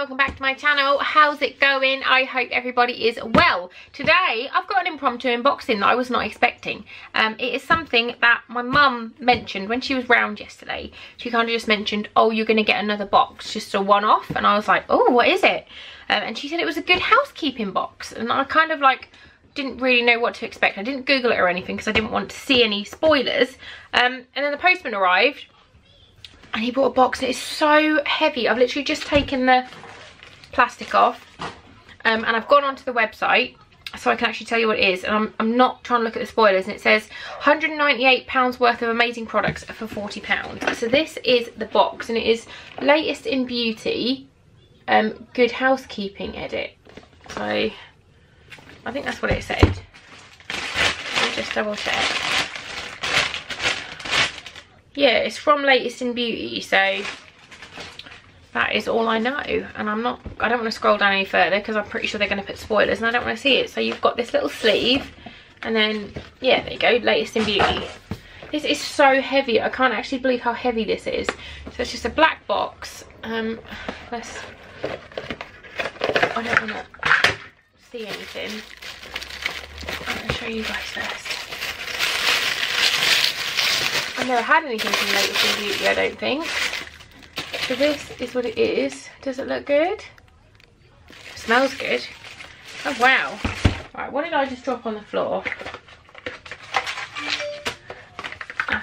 welcome back to my channel. How's it going? I hope everybody is well. Today I've got an impromptu unboxing that I was not expecting. It is something that my mum mentioned when she was round yesterday. She kind of just mentioned, oh, you're going to get another box, just a one-off, and I was like, oh, what is it? And she said it was a Good Housekeeping box, and I kind of like didn't really know what to expect. I didn't Google it or anything because I didn't want to see any spoilers. And then the postman arrived and he brought a box and it's so heavy. I've literally just taken the plastic off and I've gone onto the website so I can actually tell you what it is, and I'm not trying to look at the spoilers, and it says £198 worth of amazing products for £40. So this is the box, and it is latest in beauty, Good Housekeeping edit. So I think that's what it said. Let me just double check. Yeah, it's from Latest in Beauty, so that is all I know. And I don't want to scroll down any further because I'm pretty sure they're going to put spoilers and I don't want to see it. So you've got this little sleeve, and then, yeah, there you go, Latest in Beauty. This is so heavy. I can't actually believe how heavy this is. So it's just a black box. I don't want to see anything. I'm going to show you guys first. I've never had anything from Latest in Beauty, I don't think. So this is what it is. Does it look good? It smells good. Oh wow. Right, what did I just drop on the floor?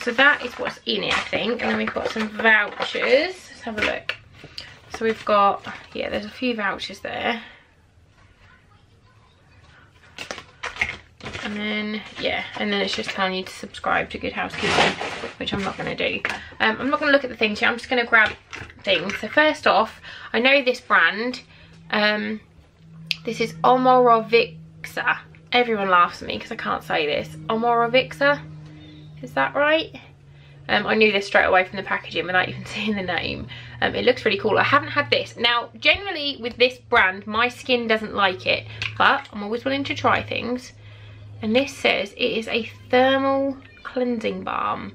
So that is what's in it, I think. And then we've got some vouchers. Let's have a look. So we've got, yeah, there's a few vouchers there. And then, yeah, and then it's just telling you to subscribe to Good Housekeeping, which I'm not going to do. I'm not going to look at the things here. I'm just going to grab things. So first off, I know this brand. This is Immunocologie. Everyone laughs at me because I can't say this. Immunocologie. Is that right? I knew this straight away from the packaging without even seeing the name. It looks really cool. I haven't had this. Now, generally with this brand, my skin doesn't like it, but I'm always willing to try things. And this says it is a thermal cleansing balm.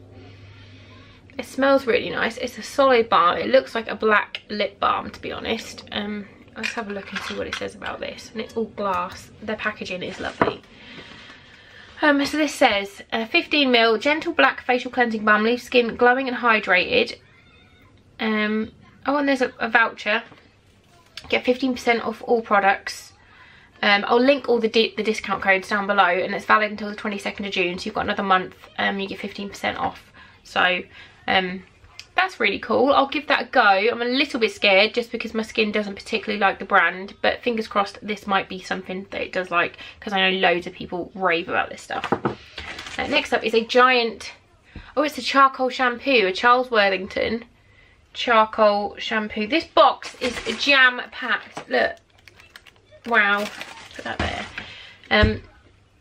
It smells really nice. It's a solid balm. It looks like a black lip balm, to be honest. Let's have a look and see what it says about this. And it's all glass. The packaging is lovely. So this says 15ml gentle black facial cleansing balm leaves skin glowing and hydrated. Oh, and there's a voucher. Get 15% off all products. I'll link all the discount codes down below, and it's valid until the 22nd of June, so you've got another month. You get 15% off. So that's really cool. I'll give that a go. I'm a little bit scared just because my skin doesn't particularly like the brand, but fingers crossed this might be something that it does like, because I know loads of people rave about this stuff. Next up is a giant, oh, it's a charcoal shampoo, a Charles Worthington charcoal shampoo. This box is jam packed. Look, wow, put that there.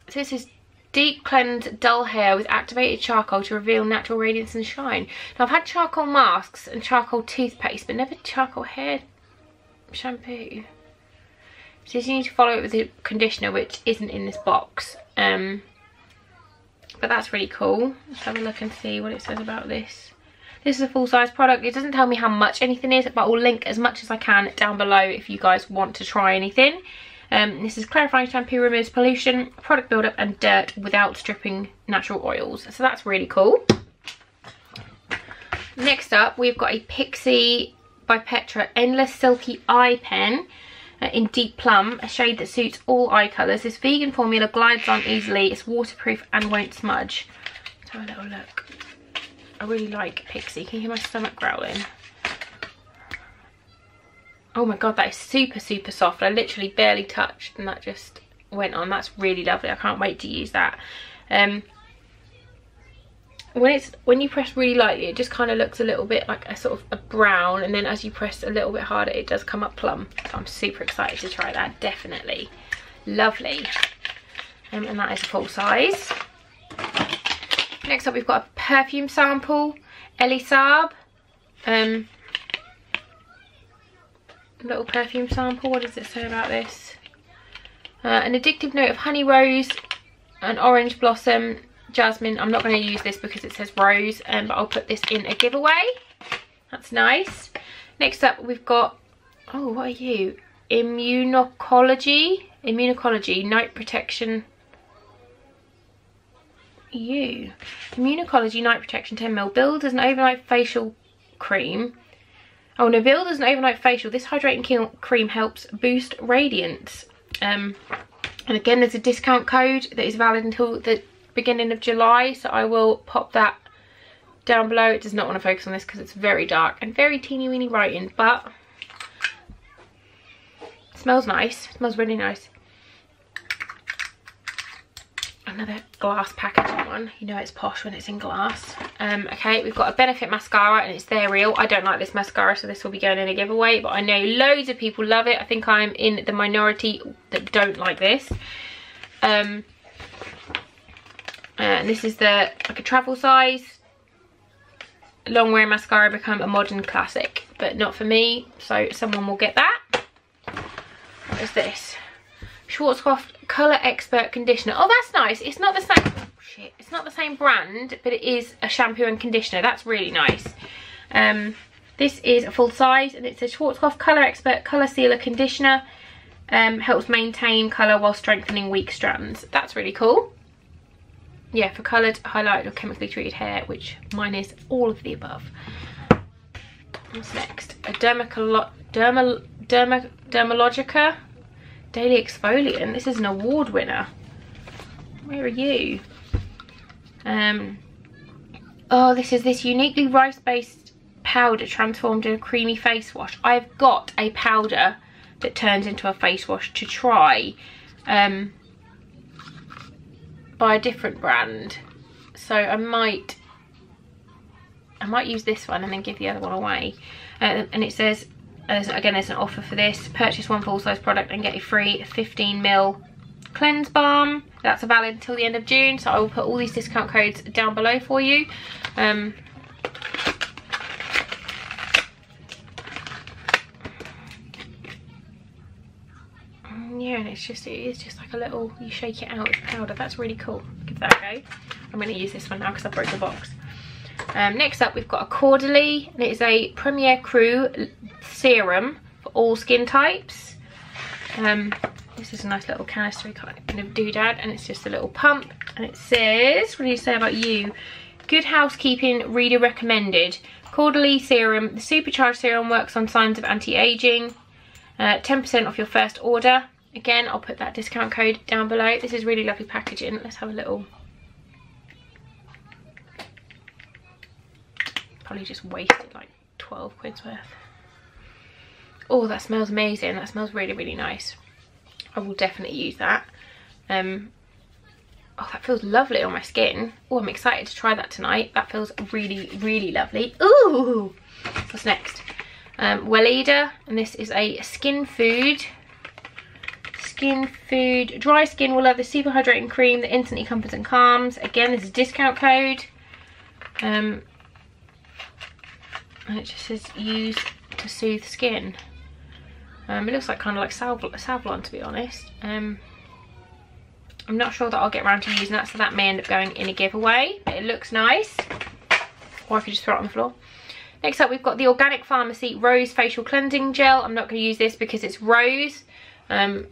So this is deep cleanse dull hair with activated charcoal to reveal natural radiance and shine. Now I've had charcoal masks and charcoal toothpaste, but never charcoal hair shampoo. So you need to follow it with a conditioner, which isn't in this box. But that's really cool. Let's have a look and see what it says about this. This is a full-size product. It doesn't tell me how much anything is, but I'll link as much as I can down below if you guys want to try anything. This is clarifying shampoo, removes pollution, product buildup and dirt without stripping natural oils. So that's really cool. Next up, we've got a Pixie by Petra Endless Silky Eye Pen in Deep Plum, a shade that suits all eye colours. This vegan formula glides on easily, it's waterproof and won't smudge. Let's have a little look. I really like Pixie. Can you hear my stomach growling? Oh my god, that is super, super soft. I literally barely touched and that just went on. That's really lovely. I can't wait to use that. When you press really lightly, it just kind of looks a little bit like a sort of a brown, and then as you press a little bit harder, it does come up plum. So I'm super excited to try that, definitely. Lovely. And that is a full size. Next up, we've got a perfume sample, Elie Saab. Little perfume sample. What does it say about this? An addictive note of honey rose, an orange blossom, jasmine. I'm not going to use this because it says rose, but I'll put this in a giveaway. That's nice. Next up, we've got, oh, Oh, what are you? Immunocologie night protection. Immunocologie night protection 10ml. Billed as an overnight facial cream. Oh no, billed as an overnight facial. This hydrating cream helps boost radiance. And again, there's a discount code that is valid until the beginning of July, so I will pop that down below. It does not want to focus on this because it's very dark and very teeny weeny writing, but it smells nice. It smells really nice. Another glass packaging one. You know it's posh when it's in glass. Okay, we've got a Benefit mascara and it's They're Real. I don't like this mascara, so this will be going in a giveaway, but I know loads of people love it. I think I'm in the minority that don't like this. And this is like a travel size. Long wear mascara become a modern classic, but not for me, so someone will get that. What is this? Schwarzkopf Colour Expert Conditioner. Oh, that's nice. It's not the same. Oh, shit. It's not the same brand, but it is a shampoo and conditioner. That's really nice. This is a full size, and it says Schwarzkopf Colour Expert Colour Sealer Conditioner. Helps maintain colour while strengthening weak strands. That's really cool. Yeah, for coloured, highlighted, or chemically treated hair, which mine is all of the above. What's next? A Dermalogica Daily Exfoliant. This is an award winner. Where are you? Oh, this is this uniquely rice-based powder transformed in a creamy face wash. I've got a powder that turns into a face wash to try by a different brand, so I might use this one and then give the other one away. And it says, again, there's an offer for this. Purchase one full-size product and get a free 15ml cleanse balm. That's valid until the end of June, so I will put all these discount codes down below for you. Yeah, and it is just like a little, you shake it out, it's powder. That's really cool. Give that a go. I'm going to use this one now because I broke the box. Next up, we've got a Caudalie, and it is a Premier Cru serum for all skin types. This is a nice little canister kind of doodad, and it's just a little pump, and it says, what do you say about you? Good Housekeeping reader recommended. Caudalie serum. The supercharged serum works on signs of anti-aging. 10% off your first order. Again, I'll put that discount code down below. This is really lovely packaging. Let's have a little. Probably just wasted like 12 quid's worth. Oh, that smells amazing. That smells really, really nice. I will definitely use that. Oh, that feels lovely on my skin. Oh, I'm excited to try that tonight. That feels really, really lovely. Ooh! What's next? Weleda, and this is a skin food. Dry skin will love the super hydrating cream that instantly comforts and calms. Again, this is a discount code. And it just says use to soothe skin. It looks like kind of like Savlon, to be honest. I'm not sure that I'll get around to using that, so that may end up going in a giveaway, but it looks nice. Or I could just throw it on the floor. Next up, we've got the Organic Pharmacy Rose Facial Cleansing Gel. I'm not going to use this because it's rose, but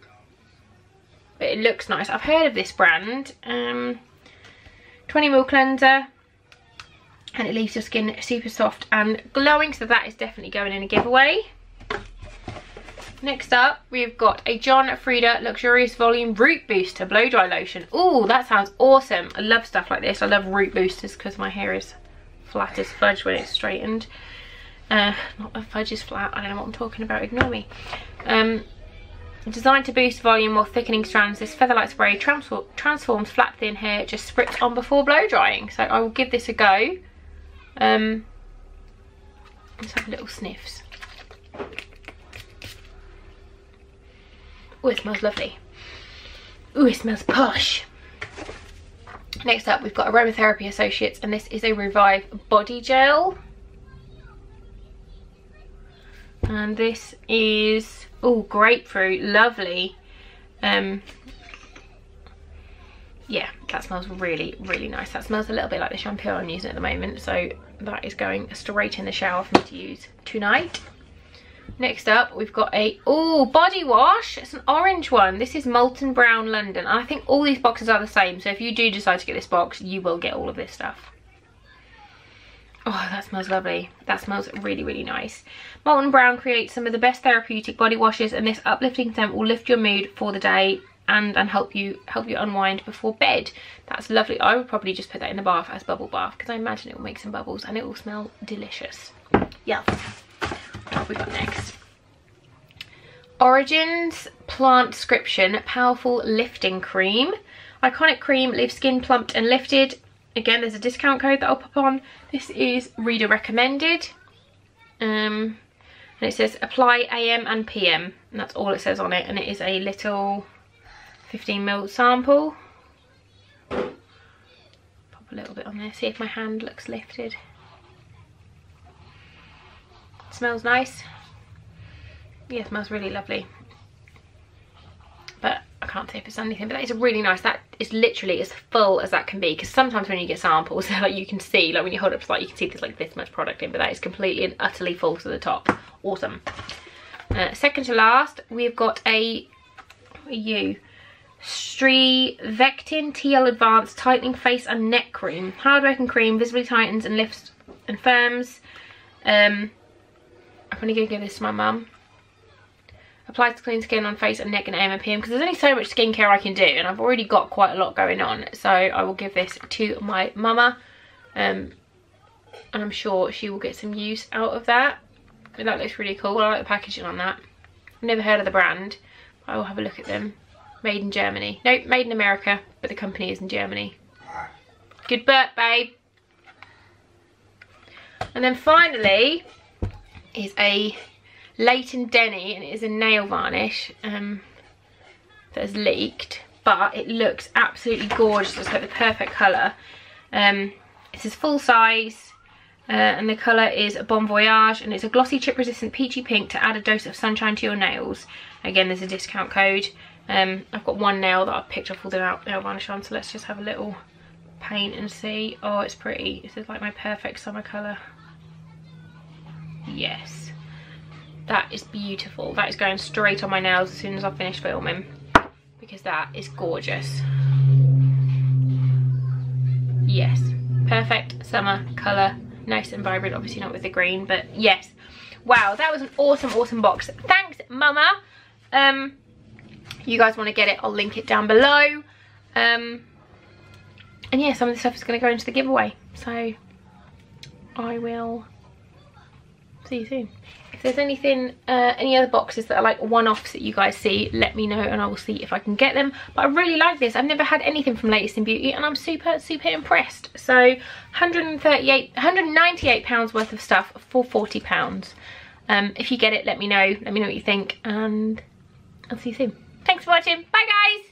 it looks nice. I've heard of this brand. 20ml cleanser, and it leaves your skin super soft and glowing, so that is definitely going in a giveaway. Next up, we've got a John Frieda Luxurious Volume Root Booster Blow Dry Lotion. Oh, that sounds awesome. I love stuff like this. I love root boosters because my hair is flat as fudge when it's straightened. Not the fudge is flat, I don't know what I'm talking about, ignore me. Designed to boost volume while thickening strands, this featherlight spray transforms flat thin hair, just spritz on before blow drying. So I will give this a go. Let's have a little sniffs. Oh, it smells lovely. Oh, it smells posh. Next up, we've got Aromatherapy Associates, and this is a Revive Body Gel. And this is, oh, grapefruit, lovely. Yeah, that smells really, really nice. That smells a little bit like the shampoo I'm using at the moment, so that is going straight in the shower for me to use tonight. Next up, we've got a body wash. It's an orange one. This is Molten Brown London. I think all these boxes are the same, so if you do decide to get this box, you will get all of this stuff. Oh, that smells lovely. That smells really, really nice. Molten Brown creates some of the best therapeutic body washes, and this uplifting scent will lift your mood for the day and help you unwind before bed. That's lovely. I would probably just put that in the bath as bubble bath, because I imagine it will make some bubbles and it will smell delicious. Yeah. What have we got next? Origins Plantscription Powerful Lifting Cream. Iconic cream, leaves skin plumped and lifted. Again, there's a discount code that I'll pop on. This is reader recommended. And it says apply AM and PM. And that's all it says on it. And it is a little 15ml sample. Pop a little bit on there. See if my hand looks lifted. It smells nice. Yeah, it smells really lovely. But I can't say if it's anything, but that is really nice. That is literally as full as that can be, because sometimes when you get samples, like you can see, like when you hold up to light, you can see there's like this much product in, but that is completely and utterly full to the top. Awesome. Second to last, we've got a Strivectin TL Advanced Tightening Face and Neck Cream. Hard-working cream, visibly tightens and lifts and firms. I'm only going to give this to my mum. Applies to clean skin on face and neck and AM and PM, because there's only so much skincare I can do, and I've already got quite a lot going on. So I will give this to my mama, and I'm sure she will get some use out of that. But that looks really cool. I like the packaging on that. I've never heard of the brand, but I will have a look at them. Made in Germany. Nope, made in America, but the company is in Germany. Good burp, babe. And then finally is a Leighton Denny, and it is a nail varnish that has leaked, but it looks absolutely gorgeous. It's like the perfect colour. It says full size, and the colour is Bon Voyage, and it's a glossy chip resistant peachy pink to add a dose of sunshine to your nails. Again, there's a discount code. I've got one nail that I've picked off all the nail varnish on, so let's just have a little paint and see. Oh, it's pretty. This is like my perfect summer colour. Yes. That is beautiful. That is going straight on my nails as soon as I finish filming, because that is gorgeous. Yes, perfect summer colour, nice and vibrant. Obviously not with the green, but yes. Wow, that was an awesome box. Thanks, mama. You guys want to get it, I'll link it down below. And yeah, some of the stuff is going to go into the giveaway, so I will see you soon. If there's anything, any other boxes that are like one-offs that you guys see, let me know and I will see if I can get them. But I really like this. I've never had anything from Latest in Beauty, and I'm super impressed. So £198 worth of stuff for £40. If you get it, let me know what you think, and I'll see you soon. Thanks for watching. Bye guys.